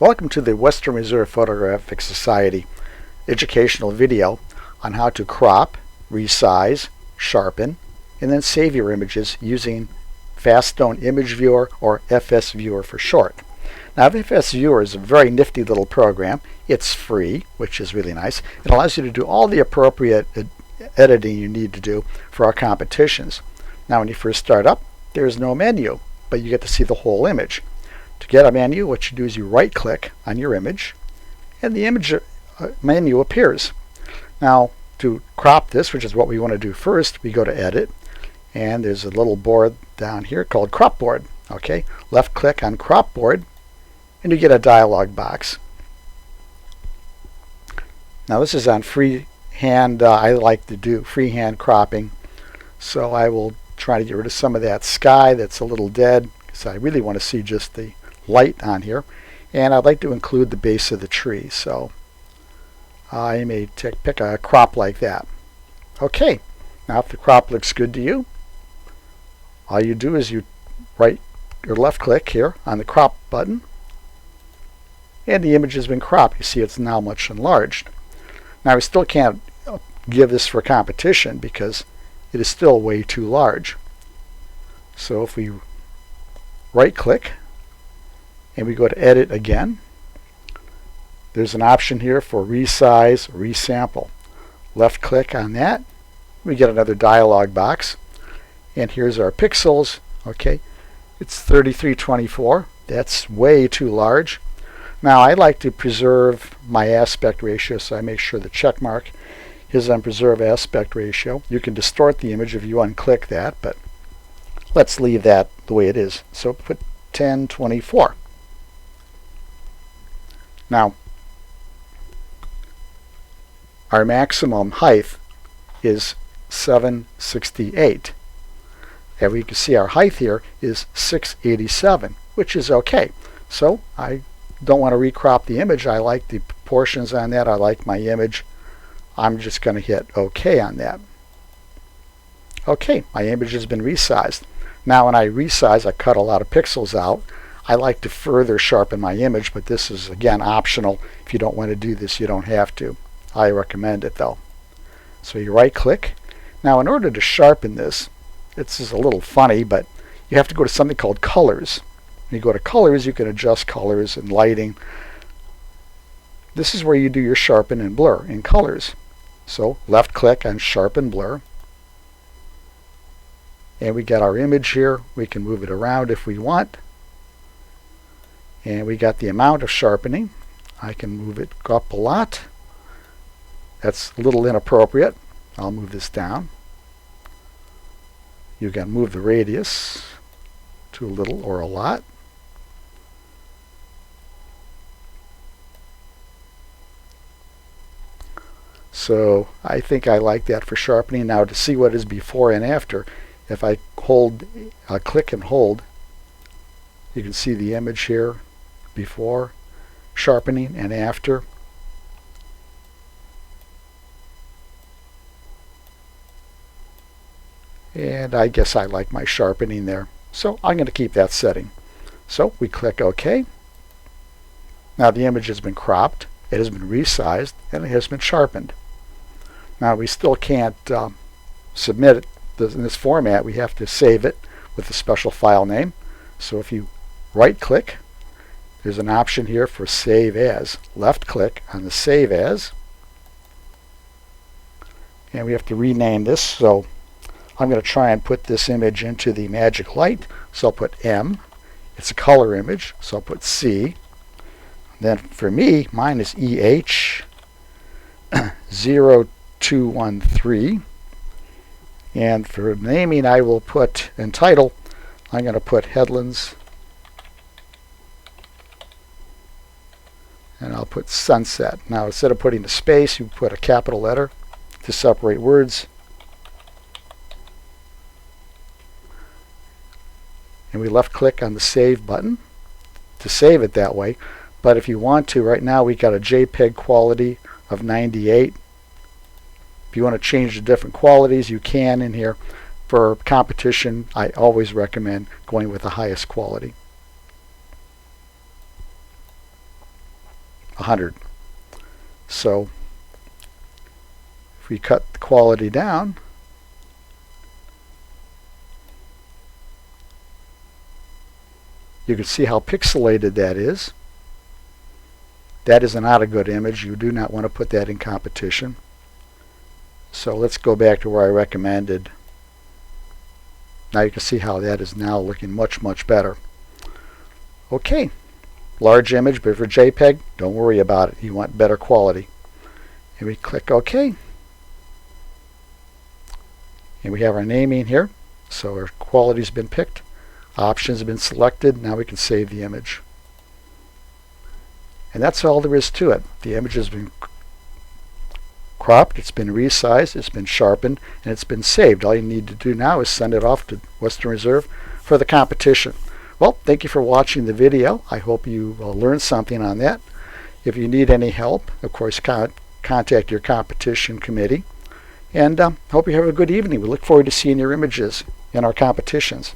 Welcome to the Western Reserve Photographic Society educational video on how to crop, resize, sharpen, and then save your images using FastStone Image Viewer, or FSviewer for short. Now, FSviewer is a very nifty little program. It's free, which is really nice. It allows you to do all the appropriate editing you need to do for our competitions. Now, when you first start up, there's no menu, but you get to see the whole image. To get a menu, what you do is you right-click on your image, and the image menu appears. Now, to crop this, which is what we want to do first, we go to Edit, and there's a little board down here called Crop Board. Okay, left-click on Crop Board, and you get a dialog box. Now, this is on freehand. I like to do freehand cropping, so I will try to get rid of some of that sky that's a little dead, because I really want to see just the light on here, and I'd like to include the base of the tree, so I may pick a crop like that. Okay, now if the crop looks good to you, all you do is you right or left click here on the crop button, and the image has been cropped. You see it's now much enlarged. Now we still can't give this for competition because it is still way too large. So if we right click and we go to Edit again, there's an option here for Resize, Resample. Left click on that, we get another dialog box, and here's our pixels. Okay, it's 3324. That's way too large. Now I like to preserve my aspect ratio, so I make sure the check mark is on Preserve Aspect Ratio. You can distort the image if you unclick that, but let's leave that the way it is. So put 1024. Now, our maximum height is 768. And we can see our height here is 687, which is okay. So I don't want to recrop the image. I like the proportions on that. I like my image. I'm just going to hit OK on that. Okay, my image has been resized. Now when I resize, I cut a lot of pixels out. I like to further sharpen my image, but this is again optional. If you don't want to do this, you don't have to. I recommend it though. So you right click. Now in order to sharpen this is a little funny, but you have to go to something called Colors. When you go to Colors, you can adjust colors and lighting. This is where you do your sharpen and blur in Colors. So left click on Sharpen Blur, and we get our image here. We can move it around if we want. And we got the amount of sharpening. I can move it up a lot. That's a little inappropriate. I'll move this down. You can move the radius to a little or a lot. So I think I like that for sharpening. Now to see what is before and after, if I click and hold, you can see the image here before sharpening and after. And I guess I like my sharpening there, so I'm going to keep that setting. So we click OK. Now the image has been cropped, it has been resized, and it has been sharpened. Now we still can't submit it in this format. We have to save it with a special file name. So if you right click, there's an option here for Save As. Left click on the Save As, and we have to rename this. So I'm going to try and put this image into the magic light. So I'll put M. It's a color image, so I'll put C. Then for me, mine is EH 0213. And for naming, I will put, in title, I'm going to put Headlands. And I'll put Sunset. Now instead of putting a space, you put a capital letter to separate words. And we left click on the Save button to save it that way. But if you want to, right now we got a JPEG quality of 98. If you want to change the different qualities, you can in here. For competition, I always recommend going with the highest quality. 100. So if we cut the quality down, you can see how pixelated that is. That is not a good image. You do not want to put that in competition. So let's go back to where I recommended. Now you can see how that is now looking much, much better. Okay, large image, but for JPEG, don't worry about it. You want better quality. And we click OK. And we have our naming here. So our quality's been picked. Options have been selected. Now we can save the image. And that's all there is to it. The image has been cropped, it's been resized, it's been sharpened, and it's been saved. All you need to do now is send it off to Western Reserve for the competition. Well, thank you for watching the video. I hope you learned something on that. If you need any help, of course, contact your competition committee. And hope you have a good evening. We look forward to seeing your images in our competitions.